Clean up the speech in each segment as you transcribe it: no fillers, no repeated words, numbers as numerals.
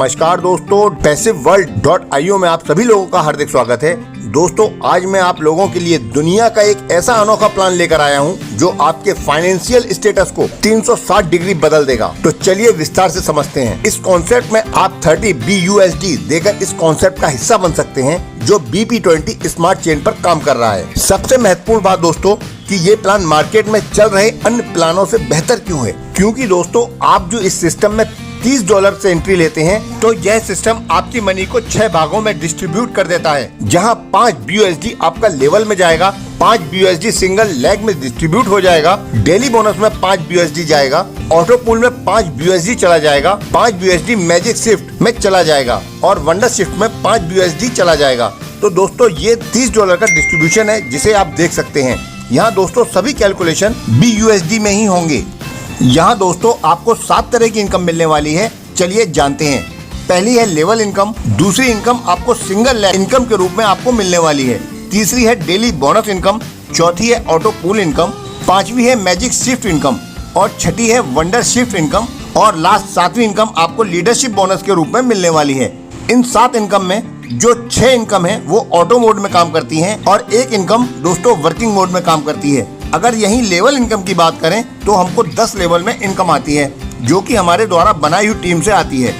नमस्कार दोस्तों, passivworld.io में आप सभी लोगों का हार्दिक स्वागत है। दोस्तों, आज मैं आप लोगों के लिए दुनिया का एक ऐसा अनोखा प्लान लेकर आया हूं जो आपके फाइनेंशियल स्टेटस को 360 डिग्री बदल देगा। तो चलिए विस्तार से समझते हैं। इस कॉन्सेप्ट में आप 30 BUSD देकर इस कॉन्सेप्ट का हिस्सा बन सकते हैं जो BP20 स्मार्ट चेन पर काम कर रहा है। सबसे महत्वपूर्ण बात दोस्तों कि ये प्लान मार्केट में चल रहे अन्य प्लानों से बेहतर क्यों है, क्योंकि दोस्तों आप जो इस सिस्टम में $30 से एंट्री लेते हैं तो यह सिस्टम आपकी मनी को 6 भागों में डिस्ट्रीब्यूट कर देता है, जहां 5 BUSD आपका लेवल में जाएगा, 5 BUSD सिंगल लेग में डिस्ट्रीब्यूट हो जाएगा, डेली बोनस में 5 BUSD जाएगा, ऑटो पूल में 5 BUSD चला जाएगा, 5 BUSD मैजिक शिफ्ट में चला जाएगा और वंडर शिफ्ट में 5 BUSD चला जाएगा। तो दोस्तों ये $30 का डिस्ट्रीब्यूशन है जिसे आप देख सकते हैं। यहाँ दोस्तों सभी कैलकुलेशन BUSD में ही होंगे। यहाँ दोस्तों आपको 7 तरह की इनकम मिलने वाली है। चलिए जानते हैं। पहली है लेवल इनकम, दूसरी इनकम आपको सिंगल लेग इनकम के रूप में आपको मिलने वाली है, तीसरी है डेली बोनस इनकम, चौथी है ऑटो पूल इनकम, पांचवी है मैजिक शिफ्ट इनकम और छठी है वंडर शिफ्ट इनकम और लास्ट 7वीं इनकम आपको लीडरशिप बोनस के रूप में मिलने वाली है। इन 7 इनकम में जो 6 इनकम है वो ऑटो मोड में काम करती हैं और 1 इनकम दोस्तों वर्किंग मोड में काम करती है। अगर यही लेवल इनकम की बात करें तो हमको 10 लेवल में इनकम आती है जो कि हमारे द्वारा बनाई हुई टीम से आती है।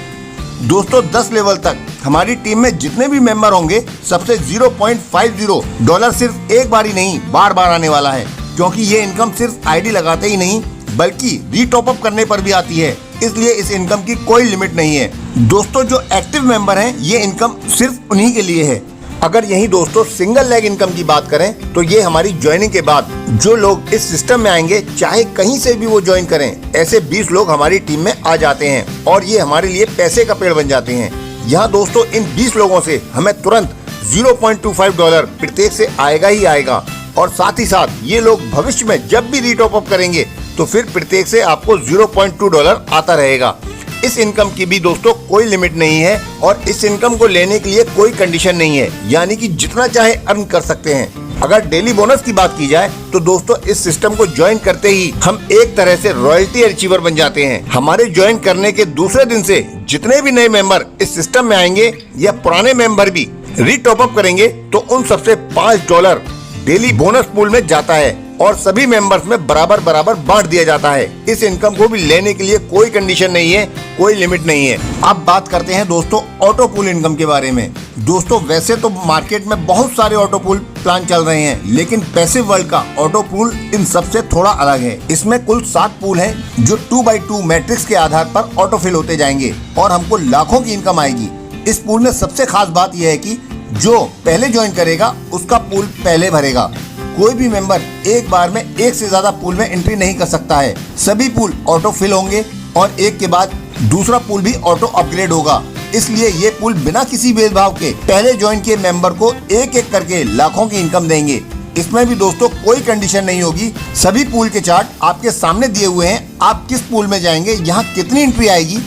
दोस्तों 10 लेवल तक हमारी टीम में जितने भी मेंबर होंगे सबसे $0.50 सिर्फ एक बार ही नहीं बार बार आने वाला है, क्योंकि ये इनकम सिर्फ आईडी लगाते ही नहीं बल्कि रीटॉप अप करने पर भी आती है, इसलिए इस इनकम की कोई लिमिट नहीं है। दोस्तों जो एक्टिव मेंबर हैं ये इनकम सिर्फ उन्हीं के लिए है। अगर यही दोस्तों सिंगल लेग इनकम की बात करें तो ये हमारी ज्वाइनिंग के बाद जो लोग इस सिस्टम में आएंगे चाहे कहीं से भी वो ज्वाइन करें, ऐसे 20 लोग हमारी टीम में आ जाते हैं और ये हमारे लिए पैसे का पेड़ बन जाते हैं। यहाँ दोस्तों इन 20 लोगों से हमें तुरंत $0.25 प्रत्येक से आएगा ही आएगा और साथ ही साथ ये लोग भविष्य में जब भी रीटॉप अप करेंगे तो फिर प्रत्येक से आपको $0.2 आता रहेगा। इस इनकम की भी दोस्तों कोई लिमिट नहीं है और इस इनकम को लेने के लिए कोई कंडीशन नहीं है, यानी कि जितना चाहे अर्न कर सकते हैं। अगर डेली बोनस की बात की जाए तो दोस्तों इस सिस्टम को ज्वाइन करते ही हम एक तरह से रॉयल्टी अचीवर बन जाते हैं। हमारे ज्वाइन करने के दूसरे दिन से जितने भी नए मेंबर इस सिस्टम में आएंगे या पुराने मेंबर भी रीटॉप अप करेंगे तो उन सबसे $5 डेली बोनस पूल में जाता है और सभी मेंबर्स में बराबर बांट दिया जाता है। इस इनकम को भी लेने के लिए कोई कंडीशन नहीं है, कोई लिमिट नहीं है। अब बात करते हैं दोस्तों ऑटो पूल इनकम के बारे में। दोस्तों वैसे तो मार्केट में बहुत सारे ऑटो पूल प्लान चल रहे हैं, लेकिन पैसिव वर्ल्ड का ऑटो पूल इन सबसे थोड़ा अलग है। इसमें कुल 7 पूल हैं जो 2x2 मैट्रिक्स के आधार पर ऑटो फिल होते जाएंगे और हमको लाखों की इनकम आएगी। इस पूल में सबसे खास बात यह है कि जो पहले ज्वाइन करेगा उसका पूल पहले भरेगा। कोई भी मेंबर एक बार में एक से ज्यादा पूल में एंट्री नहीं कर सकता है। सभी पूल ऑटो फिल होंगे और एक के बाद दूसरा पूल भी ऑटो अपग्रेड होगा। इसलिए ये पूल बिना किसी भेदभाव के पहले ज्वाइन किए मेंबर को एक एक करके लाखों की इनकम देंगे। इसमें भी दोस्तों कोई कंडीशन नहीं होगी। सभी पूल के चार्ट आपके सामने दिए हुए हैं। आप किस पूल में जाएंगे, यहाँ कितनी एंट्री आएगी,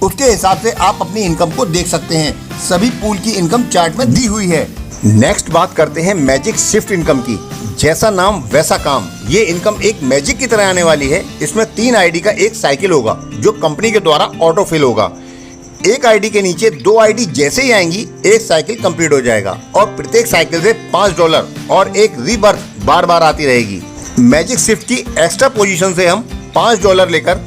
उसके हिसाब से आप अपनी इनकम को देख सकते हैं। सभी पूल की इनकम चार्ट में दी हुई है। नेक्स्ट बात करते हैं मैजिक शिफ्ट इनकम की। जैसा नाम वैसा काम, ये इनकम एक मैजिक की तरह आने वाली है। इसमें 3 आईडी का एक साइकिल होगा जो कंपनी के द्वारा ऑटो फिल होगा। एक आईडी के नीचे 2 आईडी जैसे ही आएंगी एक साइकिल कंप्लीट हो जाएगा और प्रत्येक साइकिल से $5 और एक रीबर्थ बार बार आती रहेगी। मैजिक शिफ्ट की एक्स्ट्रा पोजीशन से हम $5 लेकर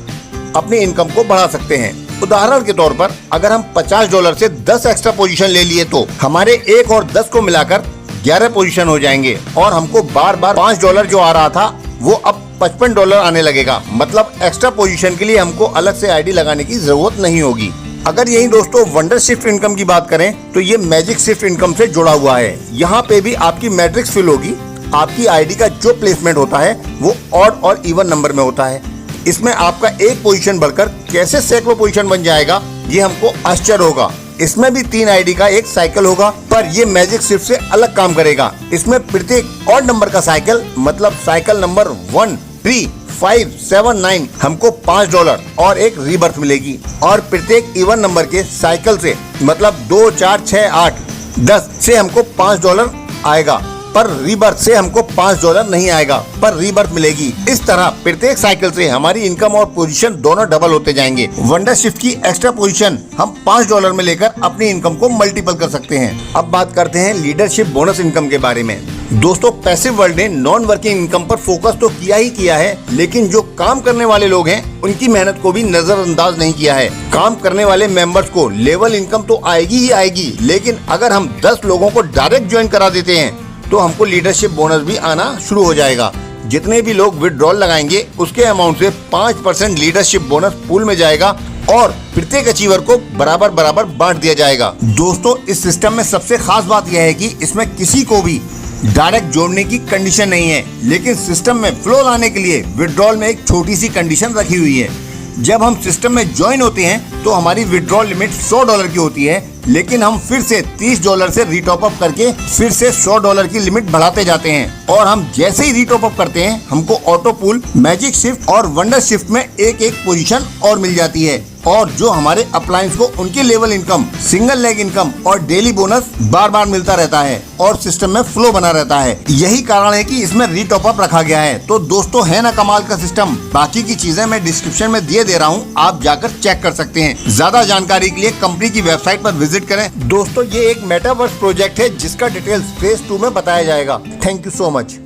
अपनी इनकम को बढ़ा सकते हैं। उदाहरण के तौर पर अगर हम $50 से 10 एक्स्ट्रा पोजीशन ले लिए तो हमारे 1 और 10 को मिलाकर 11 पोजीशन हो जाएंगे और हमको बार बार $5 जो आ रहा था वो अब $55 आने लगेगा। मतलब एक्स्ट्रा पोजीशन के लिए हमको अलग से आईडी लगाने की जरूरत नहीं होगी। अगर यही दोस्तों वंडर शिफ्ट इनकम की बात करें तो ये मैजिक शिफ्ट इनकम से जुड़ा हुआ है। यहाँ पे भी आपकी मैट्रिक्स फिल होगी। आपकी आईडी का जो प्लेसमेंट होता है वो ऑड और इवन नंबर में होता है। इसमें आपका एक पोजीशन बढ़कर कैसे सैकड़ों पोजीशन बन जाएगा ये हमको आश्चर्य होगा। इसमें भी 3 आईडी का एक साइकिल होगा, पर ये मैजिक शिफ्ट से अलग काम करेगा। इसमें प्रत्येक ऑड नंबर का साइकिल मतलब साइकिल नंबर 1, 3, 5, 7, 9 हमको $5 और एक रीबर्थ मिलेगी और प्रत्येक इवन नंबर के साइकिल से मतलब 2, 4, 6, 8, 10 से हमको $5 आएगा। पर रीबर्थ से हमको $5 नहीं आएगा, पर रीबर्थ मिलेगी। इस तरह प्रत्येक साइकिल से हमारी इनकम और पोजीशन दोनों डबल होते जाएंगे। वंडर शिफ्ट की एक्स्ट्रा पोजीशन हम $5 में लेकर अपनी इनकम को मल्टीपल कर सकते हैं। अब बात करते हैं लीडरशिप बोनस इनकम के बारे में। दोस्तों, पैसिव वर्ल्ड ने नॉन वर्किंग इनकम पर फोकस तो किया ही किया है, लेकिन जो काम करने वाले लोग हैं उनकी मेहनत को भी नजरअंदाज नहीं किया है। काम करने वाले मेंबर्स को लेवल इनकम तो आएगी ही आएगी, लेकिन अगर हम 10 लोगों को डायरेक्ट ज्वाइन करा देते हैं तो हमको लीडरशिप बोनस भी आना शुरू हो जाएगा। जितने भी लोग विड्रॉल लगाएंगे उसके अमाउंट से 5% लीडरशिप बोनस पूल में जाएगा और प्रत्येक अचीवर को बराबर बराबर बांट दिया जाएगा। दोस्तों, इस सिस्टम में सबसे खास बात यह है कि इसमें किसी को भी डायरेक्ट जोड़ने की कंडीशन नहीं है, लेकिन सिस्टम में फ्लो लाने के लिए विड्रॉल में एक छोटी सी कंडीशन रखी हुई है। जब हम सिस्टम में ज्वाइन होते हैं तो हमारी विड्रॉल लिमिट $100 की होती है, लेकिन हम फिर से $30 से रीटॉप अप करके फिर से $100 की लिमिट बढ़ाते जाते हैं। और हम जैसे ही रीटॉप अप करते हैं हमको ऑटो पूल, मैजिक शिफ्ट और वंडर शिफ्ट में एक एक पोजीशन और मिल जाती है, और जो हमारे अप्लायंस को उनके level income, single leg income और डेली बोनस बार बार मिलता रहता है और सिस्टम में फ्लो बना रहता है। यही कारण है कि इसमें रीटॉप अप रखा गया है। तो दोस्तों, है ना कमाल का सिस्टम। बाकी की चीजें मैं डिस्क्रिप्शन में दिए दे रहा हूँ, आप जाकर चेक कर सकते हैं। ज्यादा जानकारी के लिए कंपनी की वेबसाइट पर विजिट करें। दोस्तों, ये एक मेटावर्स प्रोजेक्ट है जिसका डिटेल्स फेज 2 में बताया जाएगा। Thank you so much.